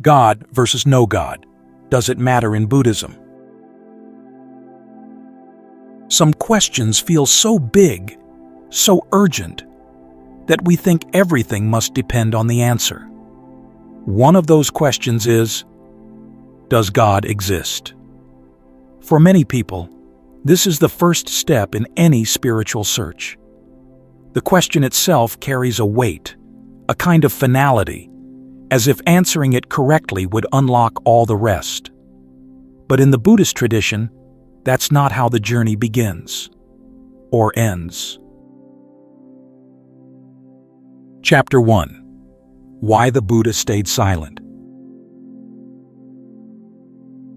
God versus no God. Does it matter in Buddhism? Some questions feel so big, so urgent, that we think everything must depend on the answer. One of those questions is, does God exist? For many people, this is the first step in any spiritual search. The question itself carries a weight, a kind of finality, as if answering it correctly would unlock all the rest. But in the Buddhist tradition, that's not how the journey begins or ends. Chapter 1. Why the Buddha Stayed Silent.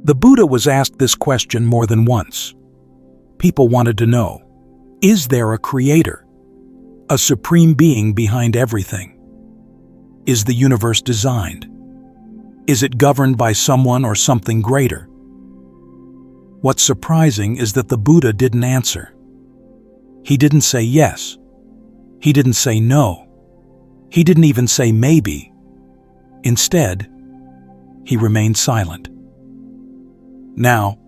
The Buddha was asked this question more than once. People wanted to know, is there a creator? A supreme being behind everything? Is the universe designed? Is it governed by someone or something greater? What's surprising is that the Buddha didn't answer. He didn't say yes. He didn't say no. He didn't even say maybe. Instead, he remained silent. Now,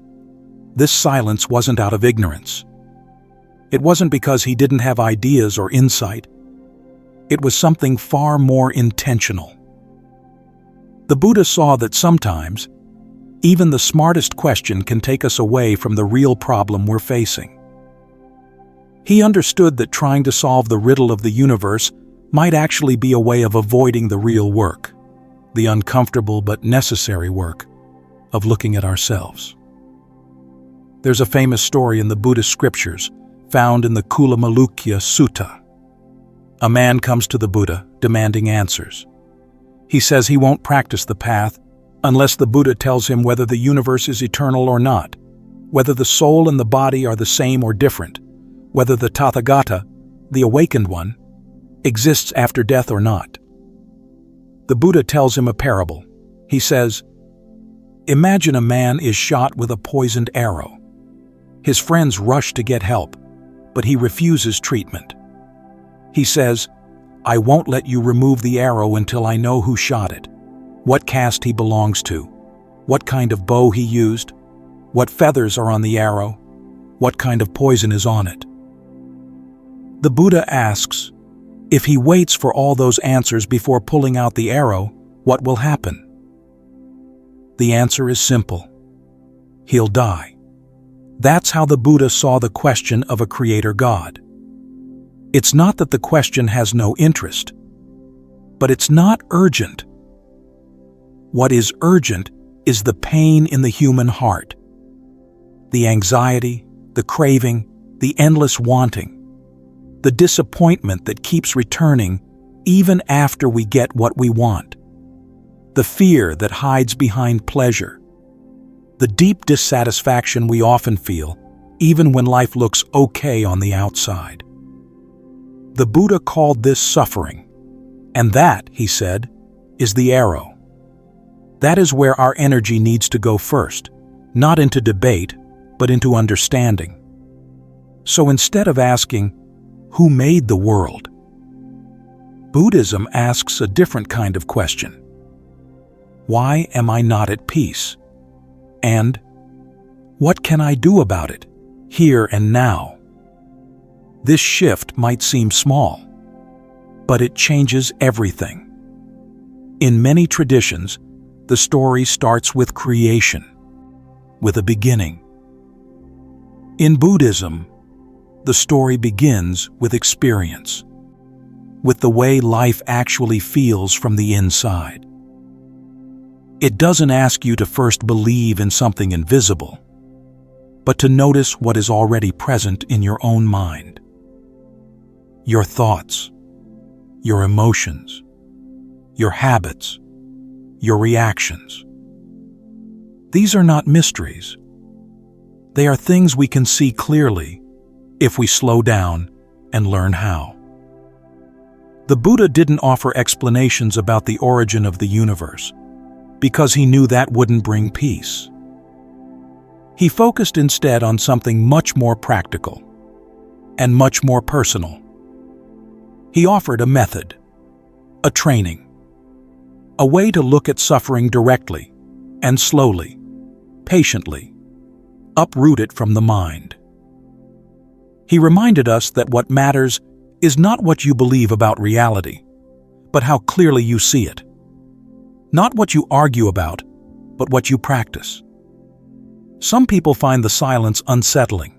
this silence wasn't out of ignorance. It wasn't because he didn't have ideas or insight. It was something far more intentional. The Buddha saw that sometimes, even the smartest question can take us away from the real problem we're facing. He understood that trying to solve the riddle of the universe might actually be a way of avoiding the real work, the uncomfortable but necessary work of looking at ourselves. There's a famous story in the Buddhist scriptures found in the Kulamalukya Sutta. A man comes to the Buddha demanding answers. He says he won't practice the path unless the Buddha tells him whether the universe is eternal or not, whether the soul and the body are the same or different, whether the Tathagata, the awakened one, exists after death or not. The Buddha tells him a parable. He says, imagine a man is shot with a poisoned arrow. His friends rush to get help, but he refuses treatment. He says, I won't let you remove the arrow until I know who shot it, what caste he belongs to, what kind of bow he used, what feathers are on the arrow, what kind of poison is on it. The Buddha asks, if he waits for all those answers before pulling out the arrow, what will happen? The answer is simple. He'll die. That's how the Buddha saw the question of a creator God. It's not that the question has no interest, but it's not urgent. What is urgent is the pain in the human heart, the anxiety, the craving, the endless wanting, the disappointment that keeps returning even after we get what we want, the fear that hides behind pleasure, the deep dissatisfaction we often feel even when life looks okay on the outside. The Buddha called this suffering, and that, he said, is the arrow. That is where our energy needs to go first, not into debate, but into understanding. So instead of asking, who made the world? Buddhism asks a different kind of question. Why am I not at peace? And what can I do about it, here and now? This shift might seem small, but it changes everything. In many traditions, the story starts with creation, with a beginning. In Buddhism, the story begins with experience, with the way life actually feels from the inside. It doesn't ask you to first believe in something invisible, but to notice what is already present in your own mind. Your thoughts, your emotions, your habits, your reactions. These are not mysteries. They are things we can see clearly if we slow down and learn how. The Buddha didn't offer explanations about the origin of the universe because he knew that wouldn't bring peace. He focused instead on something much more practical and much more personal. He offered a method, a training, a way to look at suffering directly and slowly, patiently, uproot it from the mind. He reminded us that what matters is not what you believe about reality, but how clearly you see it. Not what you argue about, but what you practice. Some people find the silence unsettling.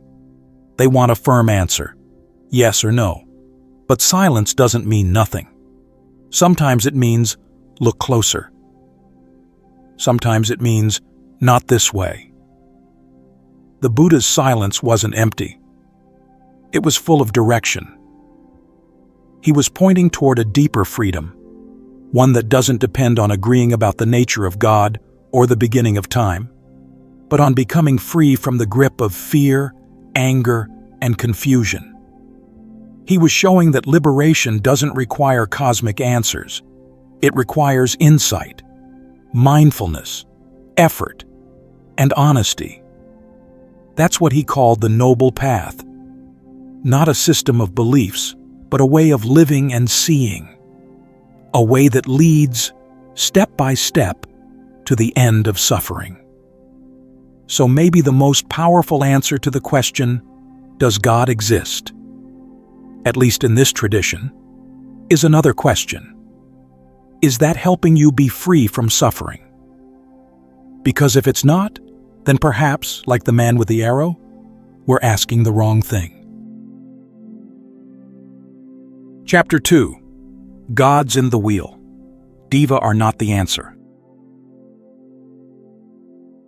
They want a firm answer, yes or no. But silence doesn't mean nothing. Sometimes it means, look closer. Sometimes it means, not this way. The Buddha's silence wasn't empty. It was full of direction. He was pointing toward a deeper freedom, one that doesn't depend on agreeing about the nature of God or the beginning of time, but on becoming free from the grip of fear, anger, and confusion. He was showing that liberation doesn't require cosmic answers. It requires insight, mindfulness, effort, and honesty. That's what he called the noble path. Not a system of beliefs, but a way of living and seeing. A way that leads, step by step, to the end of suffering. So maybe the most powerful answer to the question, does God exist? At least in this tradition, is another question. Is that helping you be free from suffering? Because if it's not, then perhaps, like the man with the arrow, we're asking the wrong thing. Chapter 2. Gods in the Wheel. Deva are not the answer.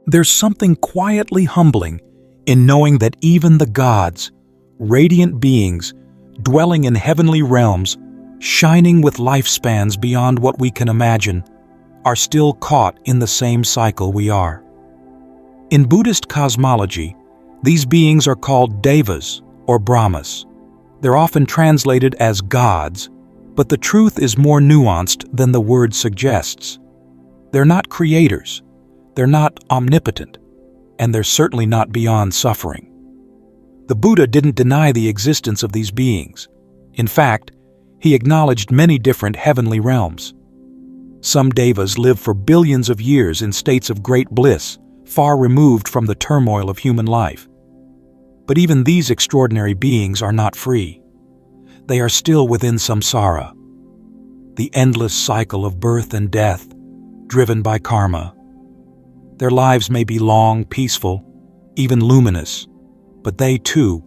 There's something quietly humbling in knowing that even the gods, radiant beings, dwelling in heavenly realms, shining with lifespans beyond what we can imagine, are still caught in the same cycle we are. In Buddhist cosmology, these beings are called Devas or Brahmas. They're often translated as gods, but the truth is more nuanced than the word suggests. They're not creators, they're not omnipotent, and they're certainly not beyond suffering. The Buddha didn't deny the existence of these beings. In fact, he acknowledged many different heavenly realms. Some devas live for billions of years in states of great bliss, far removed from the turmoil of human life. But even these extraordinary beings are not free. They are still within samsara, the endless cycle of birth and death, driven by karma. Their lives may be long, peaceful, even luminous, but they too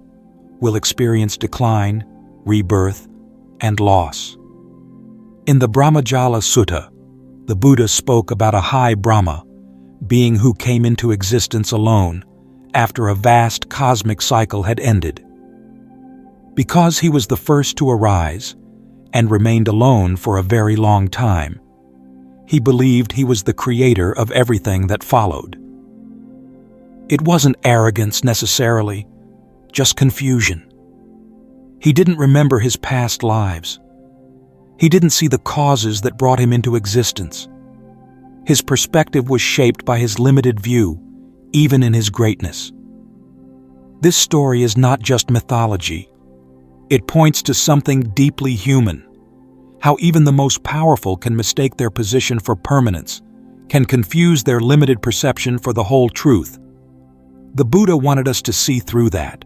will experience decline, rebirth, and loss. In the Brahmajala Sutta, the Buddha spoke about a high Brahma, being who came into existence alone after a vast cosmic cycle had ended. Because he was the first to arise and remained alone for a very long time, he believed he was the creator of everything that followed. It wasn't arrogance necessarily, just confusion. He didn't remember his past lives. He didn't see the causes that brought him into existence. His perspective was shaped by his limited view, even in his greatness. This story is not just mythology. It points to something deeply human, how even the most powerful can mistake their position for permanence, can confuse their limited perception for the whole truth. The Buddha wanted us to see through that.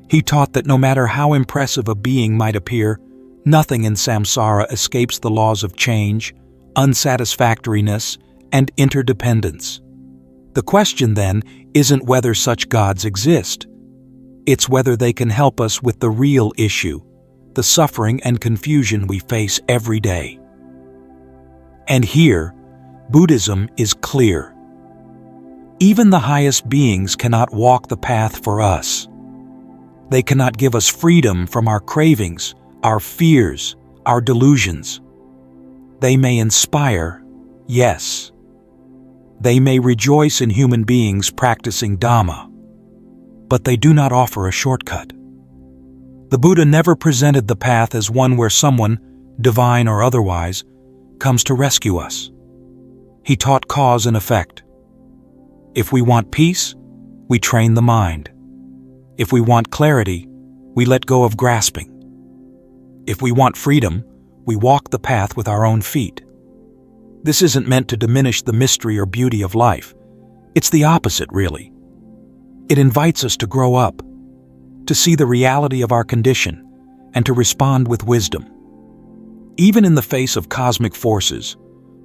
He taught that no matter how impressive a being might appear, nothing in samsara escapes the laws of change, unsatisfactoriness, and interdependence. The question, then, isn't whether such gods exist. It's whether they can help us with the real issue, the suffering and confusion we face every day. And here, Buddhism is clear. Even the highest beings cannot walk the path for us. They cannot give us freedom from our cravings, our fears, our delusions. They may inspire, yes. They may rejoice in human beings practicing Dhamma, but they do not offer a shortcut. The Buddha never presented the path as one where someone, divine or otherwise, comes to rescue us. He taught cause and effect. If we want peace, we train the mind. If we want clarity, we let go of grasping. If we want freedom, we walk the path with our own feet. This isn't meant to diminish the mystery or beauty of life. It's the opposite, really. It invites us to grow up, to see the reality of our condition, and to respond with wisdom. Even in the face of cosmic forces,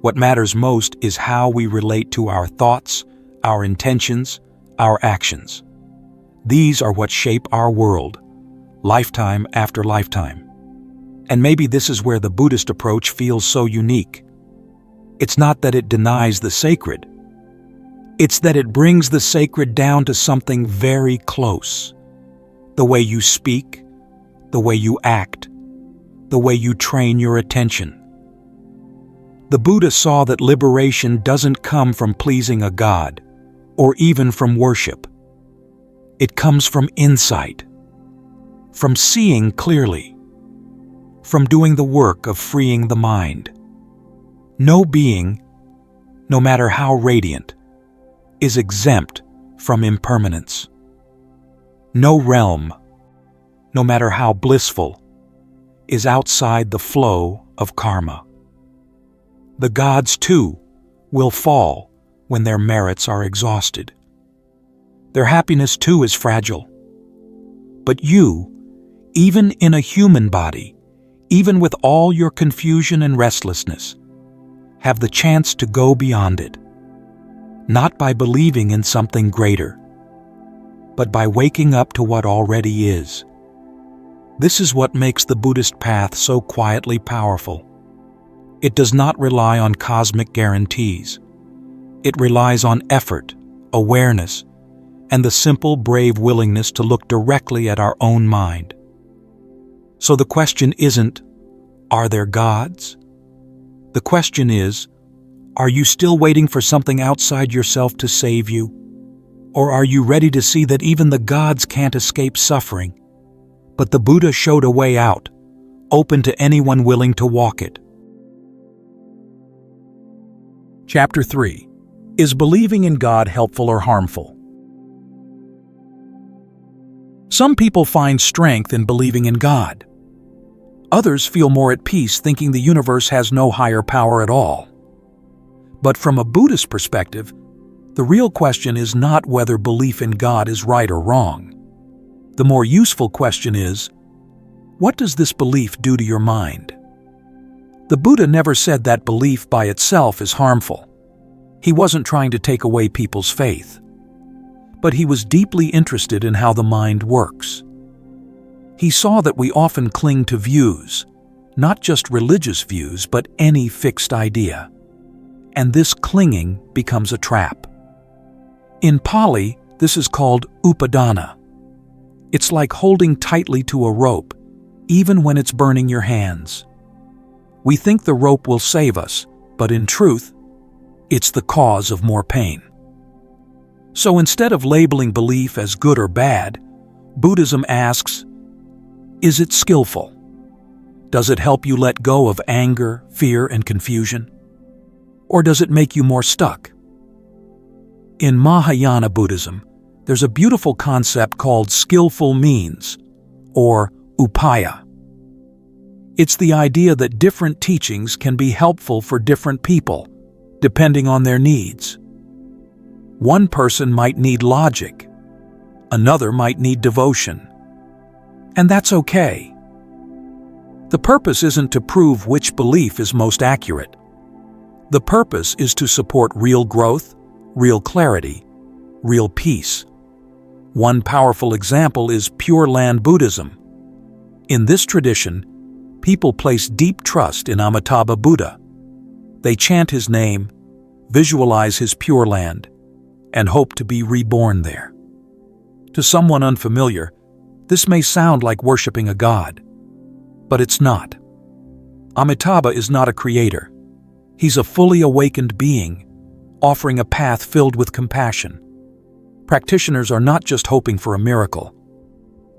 what matters most is how we relate to our thoughts, our intentions, our actions. These are what shape our world, lifetime after lifetime. And maybe this is where the Buddhist approach feels so unique. It's not that it denies the sacred. It's that it brings the sacred down to something very close. The way you speak, the way you act, the way you train your attention. The Buddha saw that liberation doesn't come from pleasing a god, or even from worship. It comes from insight, from seeing clearly, from doing the work of freeing the mind. No being, no matter how radiant, is exempt from impermanence. No realm, no matter how blissful, is outside the flow of karma. The gods, too, will fall when their merits are exhausted. Their happiness, too, is fragile. But you, even in a human body, even with all your confusion and restlessness, have the chance to go beyond it, not by believing in something greater, but by waking up to what already is. This is what makes the Buddhist path so quietly powerful. It does not rely on cosmic guarantees. It relies on effort, awareness, and the simple, brave willingness to look directly at our own mind. So the question isn't, are there gods? The question is, are you still waiting for something outside yourself to save you? Or are you ready to see that even the gods can't escape suffering? But the Buddha showed a way out, open to anyone willing to walk it. Chapter 3. Is believing in God helpful or harmful? Some people find strength in believing in God. Others feel more at peace thinking the universe has no higher power at all. But from a Buddhist perspective, the real question is not whether belief in God is right or wrong. The more useful question is, what does this belief do to your mind? The Buddha never said that belief by itself is harmful. He wasn't trying to take away people's faith. But he was deeply interested in how the mind works. He saw that we often cling to views, not just religious views, but any fixed idea. And this clinging becomes a trap. In Pali, this is called upadana. It's like holding tightly to a rope, even when it's burning your hands. We think the rope will save us, but in truth, it's the cause of more pain. So instead of labeling belief as good or bad, Buddhism asks, is it skillful? Does it help you let go of anger, fear, and confusion? Or does it make you more stuck? In Mahayana Buddhism, there's a beautiful concept called skillful means, or upaya. It's the idea that different teachings can be helpful for different people, depending on their needs. One person might need logic, another might need devotion. And that's okay. The purpose isn't to prove which belief is most accurate. The purpose is to support real growth, real clarity, real peace. One powerful example is Pure Land Buddhism. In this tradition, people place deep trust in Amitabha Buddha. They chant his name, visualize his Pure Land, and hope to be reborn there. To someone unfamiliar, this may sound like worshiping a god, but it's not. Amitabha is not a creator. He's a fully awakened being, offering a path filled with compassion. Practitioners are not just hoping for a miracle.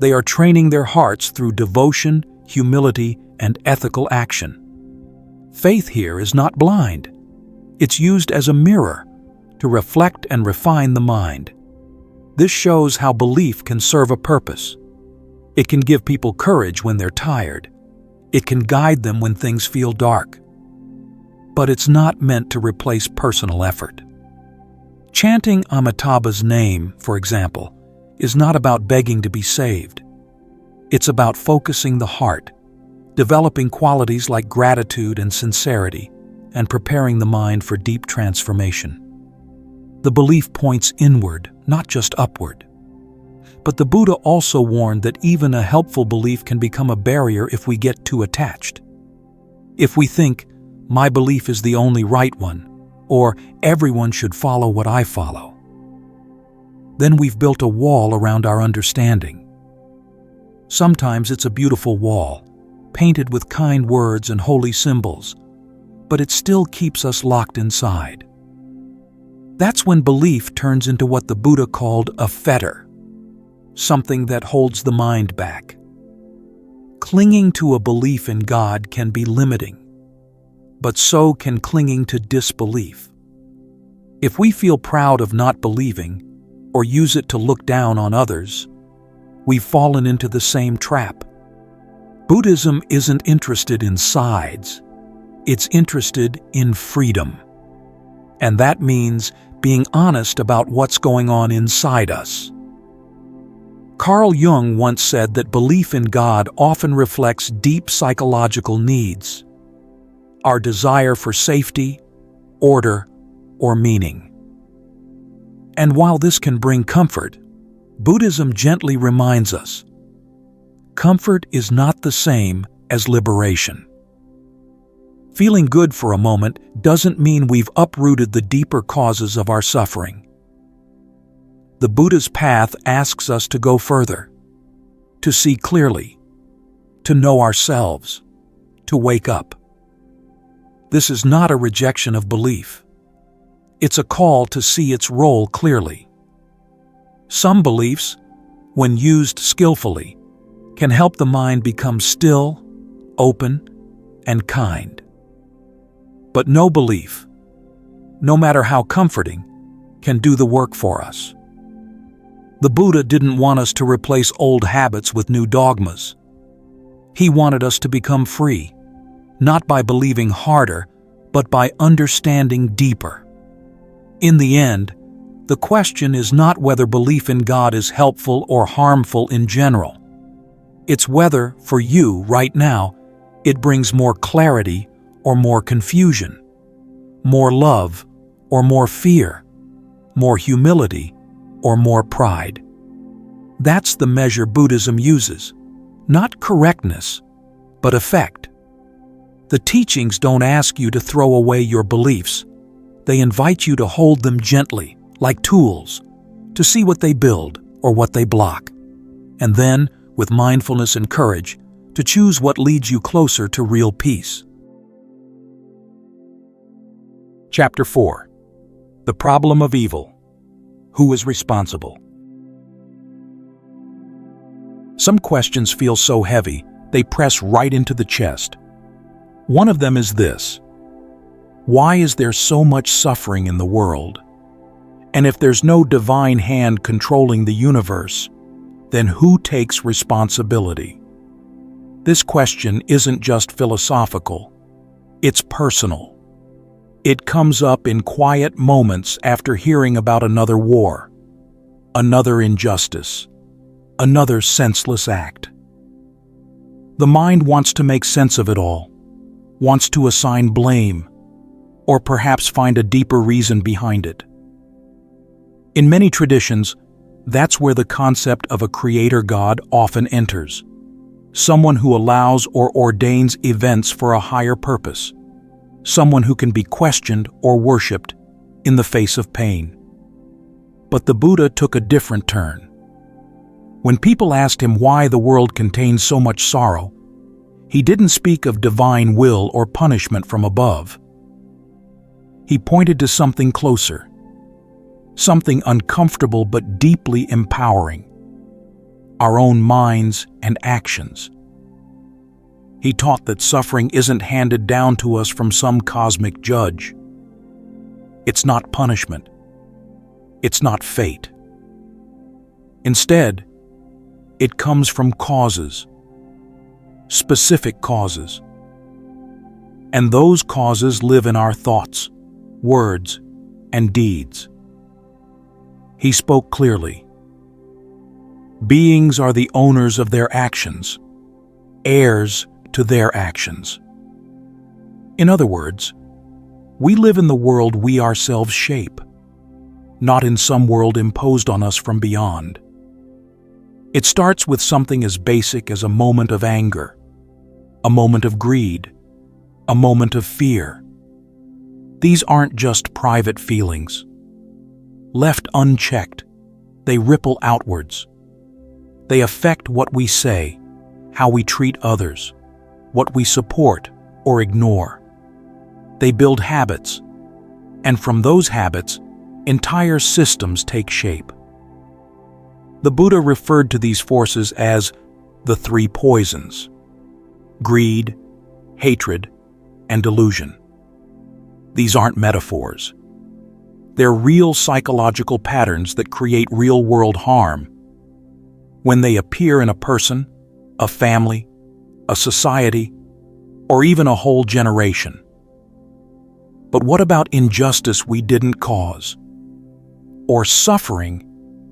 They are training their hearts through devotion, humility, and ethical action. Faith here is not blind. It's used as a mirror to reflect and refine the mind. This shows how belief can serve a purpose. It can give people courage when they're tired. It can guide them when things feel dark. but it's not meant to replace personal effort. Chanting Amitabha's name, for example, is not about begging to be saved. It's about focusing the heart, developing qualities like gratitude and sincerity, and preparing the mind for deep transformation. The belief points inward, not just upward. But the Buddha also warned that even a helpful belief can become a barrier if we get too attached. If we think, my belief is the only right one, or everyone should follow what I follow, then we've built a wall around our understanding. Sometimes it's a beautiful wall, painted with kind words and holy symbols, but it still keeps us locked inside. That's when belief turns into what the Buddha called a fetter, something that holds the mind back. Clinging to a belief in God can be limiting, but so can clinging to disbelief. If we feel proud of not believing, or use it to look down on others, we've fallen into the same trap. Buddhism isn't interested in sides, it's interested in freedom. And that means being honest about what's going on inside us. Carl Jung once said that belief in God often reflects deep psychological needs, our desire for safety, order, or meaning. And while this can bring comfort, Buddhism gently reminds us, comfort is not the same as liberation. Feeling good for a moment doesn't mean we've uprooted the deeper causes of our suffering. The Buddha's path asks us to go further, to see clearly, to know ourselves, to wake up. This is not a rejection of belief. It's a call to see its role clearly. Some beliefs, when used skillfully, can help the mind become still, open, and kind. But no belief, no matter how comforting, can do the work for us. The Buddha didn't want us to replace old habits with new dogmas. He wanted us to become free, not by believing harder, but by understanding deeper. In the end, the question is not whether belief in God is helpful or harmful in general. It's whether, for you right now, it brings more clarity or more confusion, more love or more fear, more humility or more pride. That's the measure Buddhism uses, not correctness, but effect. The teachings don't ask you to throw away your beliefs. They invite you to hold them gently, like tools, to see what they build or what they block. And then, with mindfulness and courage, to choose what leads you closer to real peace. Chapter 4. The Problem of Evil. Who is responsible? Some questions feel so heavy, they press right into the chest. One of them is this: why is there so much suffering in the world? And if there's no divine hand controlling the universe, then who takes responsibility? This question isn't just philosophical, it's personal. It comes up in quiet moments after hearing about another war, another injustice, another senseless act. The mind wants to make sense of it all, wants to assign blame, or perhaps find a deeper reason behind it. In many traditions, that's where the concept of a creator God often enters, someone who allows or ordains events for a higher purpose, someone who can be questioned or worshipped in the face of pain. But the Buddha took a different turn. When people asked him why the world contains so much sorrow, he didn't speak of divine will or punishment from above. He pointed to something closer, something uncomfortable but deeply empowering: our own minds and actions. He taught that suffering isn't handed down to us from some cosmic judge. It's not punishment. It's not fate. Instead, it comes from causes, specific causes. And those causes live in our thoughts, words, and deeds. He spoke clearly. Beings are the owners of their actions, heirs to their actions. In other words, we live in the world we ourselves shape, not in some world imposed on us from beyond. It starts with something as basic as a moment of anger, a moment of greed, a moment of fear. These aren't just private feelings. Left unchecked, they ripple outwards. They affect what we say, how we treat others, what we support or ignore. They build habits, and from those habits, entire systems take shape. The Buddha referred to these forces as the three poisons: greed, hatred, and delusion. These aren't metaphors. They're real psychological patterns that create real-world harm. When they appear in a person, a family, a society, or even a whole generation. But what about injustice we didn't cause? Or suffering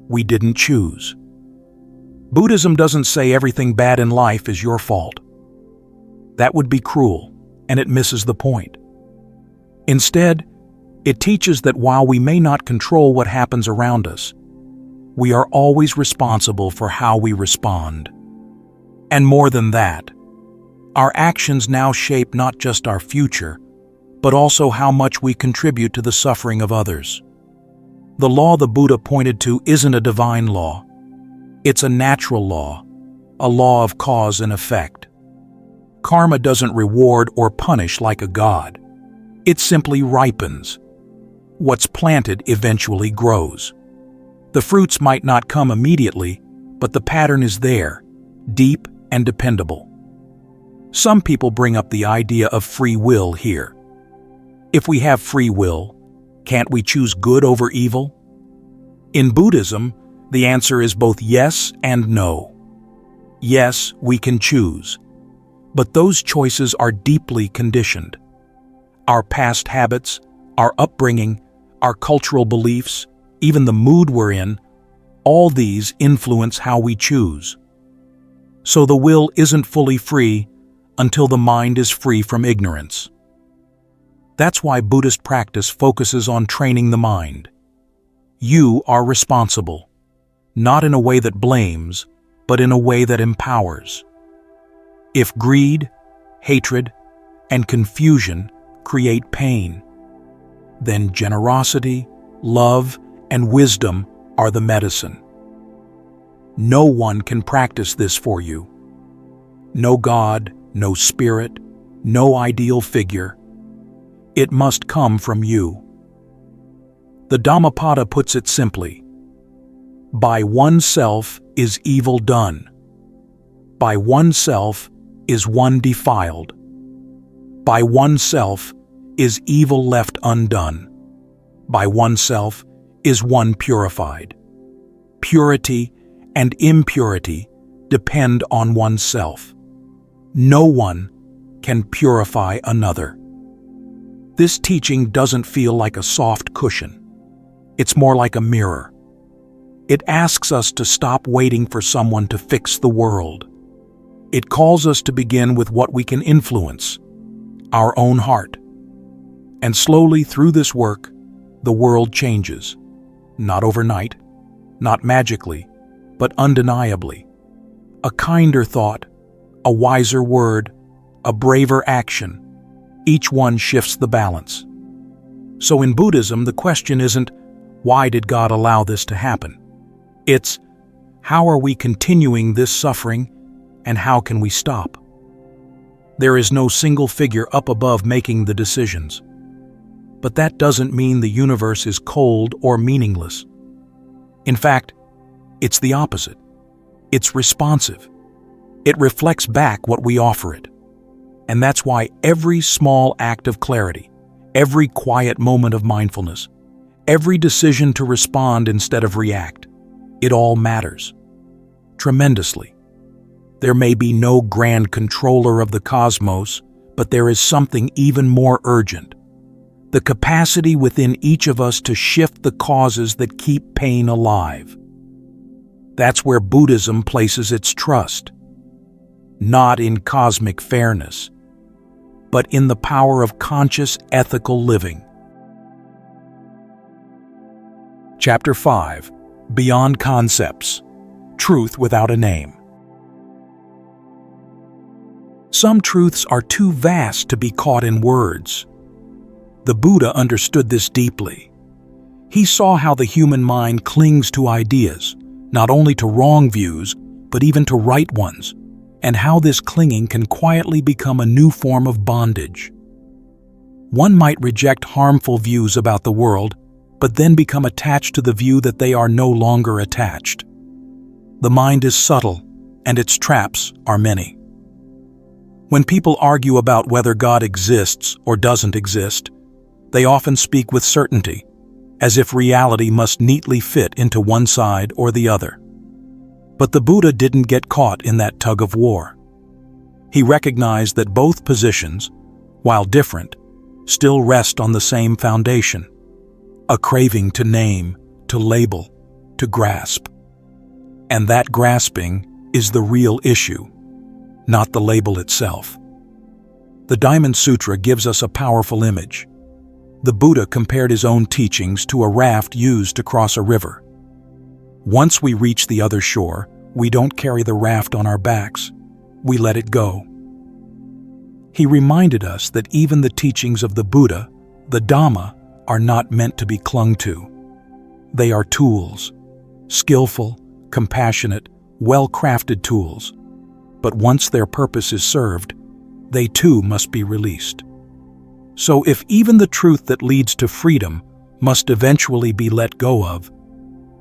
we didn't choose? Buddhism doesn't say everything bad in life is your fault. That would be cruel, and it misses the point. Instead, it teaches that while we may not control what happens around us, we are always responsible for how we respond. And more than that, our actions now shape not just our future, but also how much we contribute to the suffering of others. The law the Buddha pointed to isn't a divine law. It's a natural law, a law of cause and effect. Karma doesn't reward or punish like a god. It simply ripens. What's planted eventually grows. The fruits might not come immediately, but the pattern is there, deep and dependable. Some people bring up the idea of free will here. If we have free will, can't we choose good over evil? In Buddhism, the answer is both yes and no. Yes, we can choose, but those choices are deeply conditioned. Our past habits, our upbringing, our cultural beliefs, even the mood we're in, all these influence how we choose. So the will isn't fully free until the mind is free from ignorance. That's why Buddhist practice focuses on training the mind. You are responsible, not in a way that blames, but in a way that empowers. If greed, hatred, and confusion create pain, then generosity, love, and wisdom are the medicine. No one can practice this for you. No God, no spirit, no ideal figure. It must come from you. The Dhammapada puts it simply: by oneself is evil done. By oneself is one defiled. By oneself is evil left undone. By oneself is one purified. Purity and impurity depend on oneself. No one can purify another. This teaching doesn't feel like a soft cushion. It's more like a mirror. It asks us to stop waiting for someone to fix the world. It calls us to begin with what we can influence, our own heart. And slowly through this work, the world changes. Not overnight, not magically, but undeniably. A kinder thought, a wiser word, a braver action, each one shifts the balance. So in Buddhism, the question isn't, why did God allow this to happen? It's, how are we continuing this suffering, and how can we stop? There is no single figure up above making the decisions. But that doesn't mean the universe is cold or meaningless. In fact, it's the opposite. It's responsive. It reflects back what we offer it. And that's why every small act of clarity, every quiet moment of mindfulness, every decision to respond instead of react, it all matters. Tremendously. There may be no grand controller of the cosmos, But there is something even more urgent: the capacity within each of us to shift the causes that keep pain alive. That's where Buddhism places its trust, not in cosmic fairness, but in the power of conscious, ethical living. Chapter 5: Beyond Concepts. Truth Without a Name. Some truths are too vast to be caught in words. The Buddha understood this deeply. He saw how the human mind clings to ideas, not only to wrong views, but even to right ones, and how this clinging can quietly become a new form of bondage. One might reject harmful views about the world, but then become attached to the view that they are no longer attached. The mind is subtle, and its traps are many. When people argue about whether God exists or doesn't exist, they often speak with certainty, as if reality must neatly fit into one side or the other. But the Buddha didn't get caught in that tug of war. He recognized that both positions, while different, still rest on the same foundation: a craving to name, to label, to grasp. And that grasping is the real issue, not the label itself. The Diamond Sutra gives us a powerful image. The Buddha compared his own teachings to a raft used to cross a river. Once we reach the other shore, we don't carry the raft on our backs. We let it go. He reminded us that even the teachings of the Buddha, the Dhamma, are not meant to be clung to. They are tools, skillful, compassionate, well-crafted tools. But once their purpose is served, they too must be released. So if even the truth that leads to freedom must eventually be let go of,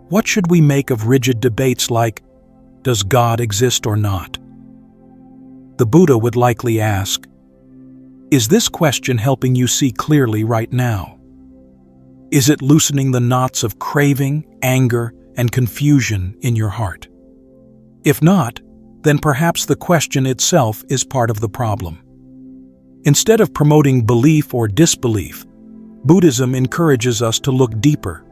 what should we make of rigid debates like, does God exist or not? The Buddha would likely ask, is this question helping you see clearly right now? Is it loosening the knots of craving, anger, and confusion in your heart? If not, then perhaps the question itself is part of the problem. Instead of promoting belief or disbelief, Buddhism encourages us to look deeper,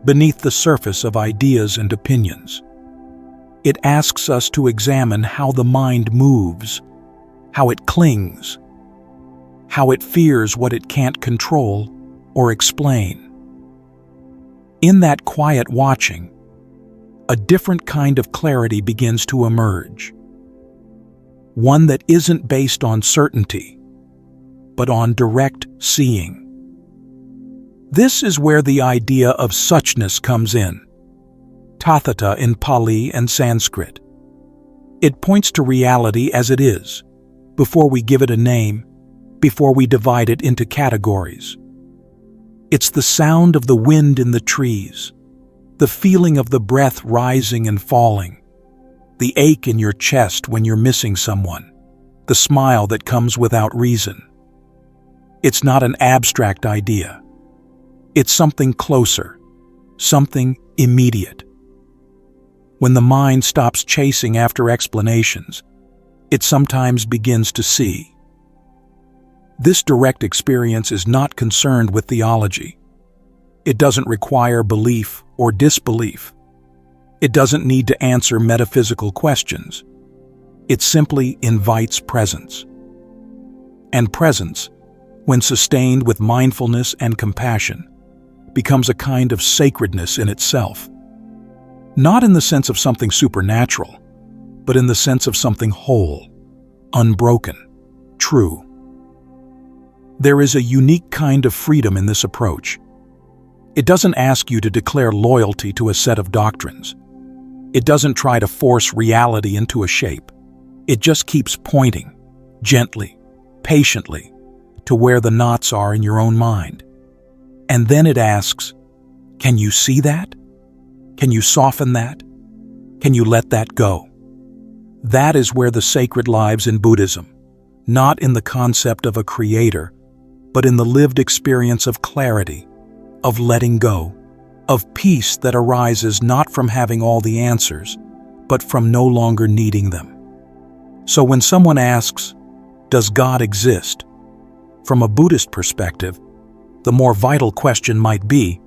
beneath the surface of ideas and opinions. It asks us to examine how the mind moves, how it clings, how it fears what it can't control or explain. In that quiet watching, a different kind of clarity begins to emerge. One that isn't based on certainty, but on direct seeing. This is where the idea of suchness comes in, tathata in Pali and Sanskrit. It points to reality as it is, before we give it a name, before we divide it into categories. It's the sound of the wind in the trees, the feeling of the breath rising and falling, the ache in your chest when you're missing someone, the smile that comes without reason. It's not an abstract idea. It's something closer, something immediate. When the mind stops chasing after explanations, it sometimes begins to see. This direct experience is not concerned with theology. It doesn't require belief or disbelief. It doesn't need to answer metaphysical questions. It simply invites presence. And presence, when sustained with mindfulness and compassion, becomes a kind of sacredness in itself. Not in the sense of something supernatural, but in the sense of something whole, unbroken, true. There is a unique kind of freedom in this approach. It doesn't ask you to declare loyalty to a set of doctrines. It doesn't try to force reality into a shape. It just keeps pointing, gently, patiently, to where the knots are in your own mind. And then it asks, can you see that? Can you soften that? Can you let that go? That is where the sacred lives in Buddhism, not in the concept of a creator, but in the lived experience of clarity, of letting go, of peace that arises not from having all the answers, but from no longer needing them. So when someone asks, does God exist? From a Buddhist perspective, the more vital question might be,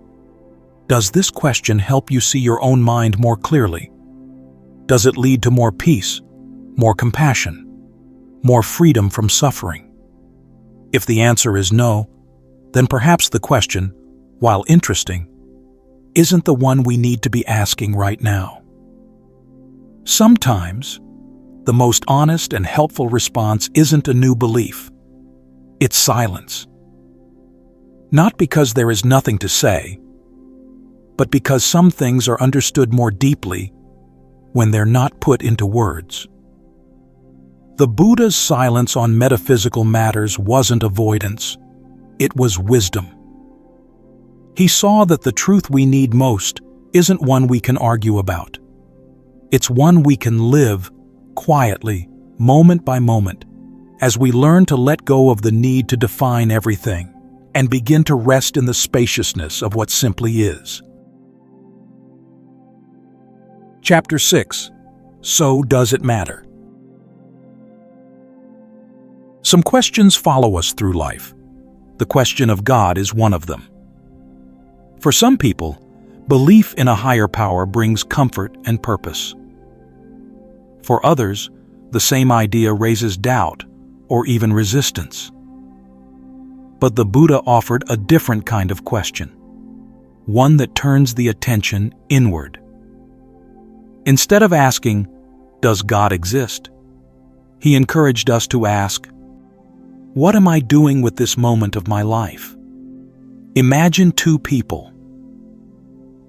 does this question help you see your own mind more clearly? Does it lead to more peace, more compassion, more freedom from suffering? If the answer is no, then perhaps the question, while interesting, isn't the one we need to be asking right now. Sometimes, the most honest and helpful response isn't a new belief. It's silence. Not because there is nothing to say, but because some things are understood more deeply when they're not put into words. The Buddha's silence on metaphysical matters wasn't avoidance, it was wisdom. He saw that the truth we need most isn't one we can argue about. It's one we can live quietly, moment by moment, as we learn to let go of the need to define everything and begin to rest in the spaciousness of what simply is. Chapter 6. So Does It Matter? Some questions follow us through life. The question of God is one of them. For some people, belief in a higher power brings comfort and purpose. For others, the same idea raises doubt or even resistance. But the Buddha offered a different kind of question, one that turns the attention inward. Instead of asking, "Does God exist?" he encouraged us to ask, "What am I doing with this moment of my life?" Imagine two people.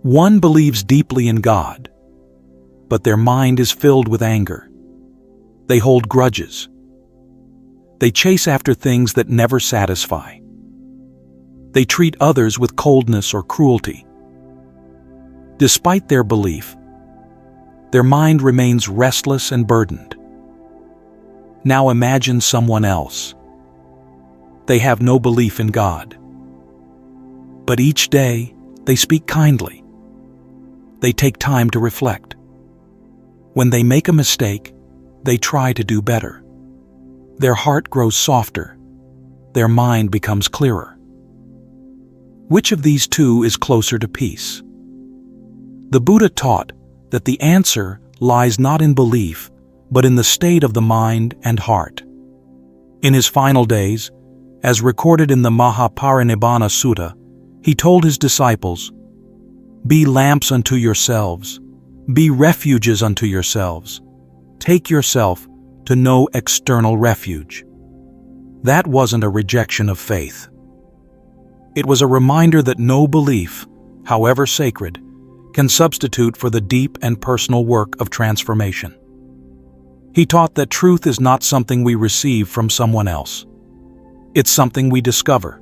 One believes deeply in God, but their mind is filled with anger. They hold grudges. They chase after things that never satisfy. They treat others with coldness or cruelty. Despite their belief, their mind remains restless and burdened. Now imagine someone else. They have no belief in God. But each day, they speak kindly. They take time to reflect. When they make a mistake, they try to do better. Their heart grows softer. Their mind becomes clearer. Which of these two is closer to peace? The Buddha taught that the answer lies not in belief, but in the state of the mind and heart. In his final days, as recorded in the Mahaparinibbana Sutta, he told his disciples, "Be lamps unto yourselves, be refuges unto yourselves. Take yourself to no external refuge." That wasn't a rejection of faith. It was a reminder that no belief, however sacred, can substitute for the deep and personal work of transformation. He taught that truth is not something we receive from someone else. It's something we discover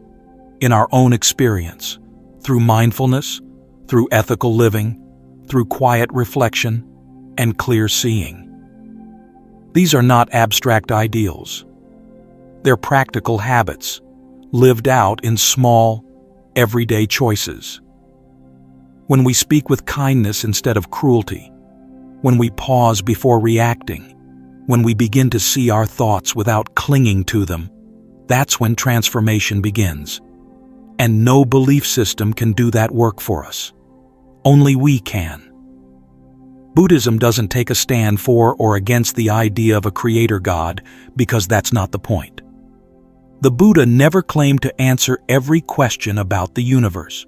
in our own experience, through mindfulness, through ethical living, through quiet reflection, and clear seeing. These are not abstract ideals. They're practical habits, lived out in small, everyday choices. When we speak with kindness instead of cruelty, when we pause before reacting, when we begin to see our thoughts without clinging to them, that's when transformation begins. And no belief system can do that work for us. Only we can. Buddhism doesn't take a stand for or against the idea of a creator God, because that's not the point. The Buddha never claimed to answer every question about the universe.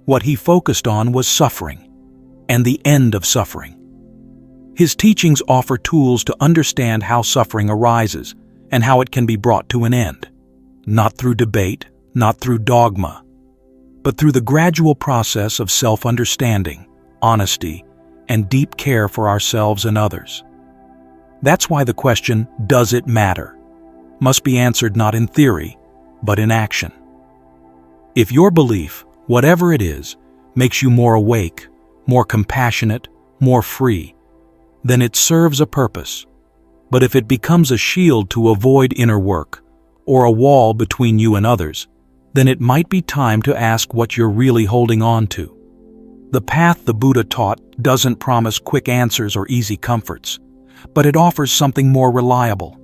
What he focused on was suffering, and the end of suffering. His teachings offer tools to understand how suffering arises and how it can be brought to an end, not through debate, not through dogma, but through the gradual process of self-understanding, honesty, and deep care for ourselves and others. That's why the question, "Does it matter?" must be answered not in theory, but in action. If your belief, whatever it is, makes you more awake, more compassionate, more free, then it serves a purpose. But if it becomes a shield to avoid inner work, or a wall between you and others, then it might be time to ask what you're really holding on to. The path the Buddha taught doesn't promise quick answers or easy comforts, but it offers something more reliable,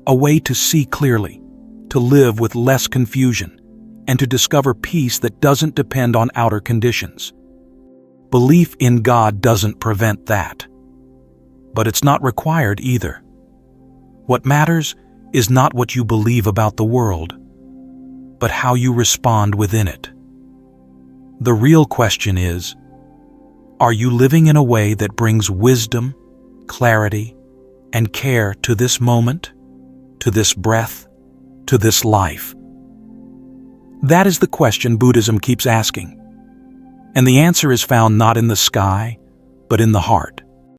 a way to see clearly, to live with less confusion, and to discover peace that doesn't depend on outer conditions. Belief in God doesn't prevent that. But it's not required either. What matters is not what you believe about the world, but how you respond within it. The real question is, are you living in a way that brings wisdom, clarity, and care to this moment, to this breath, to this life? That is the question Buddhism keeps asking. And the answer is found not in the sky, but in the heart.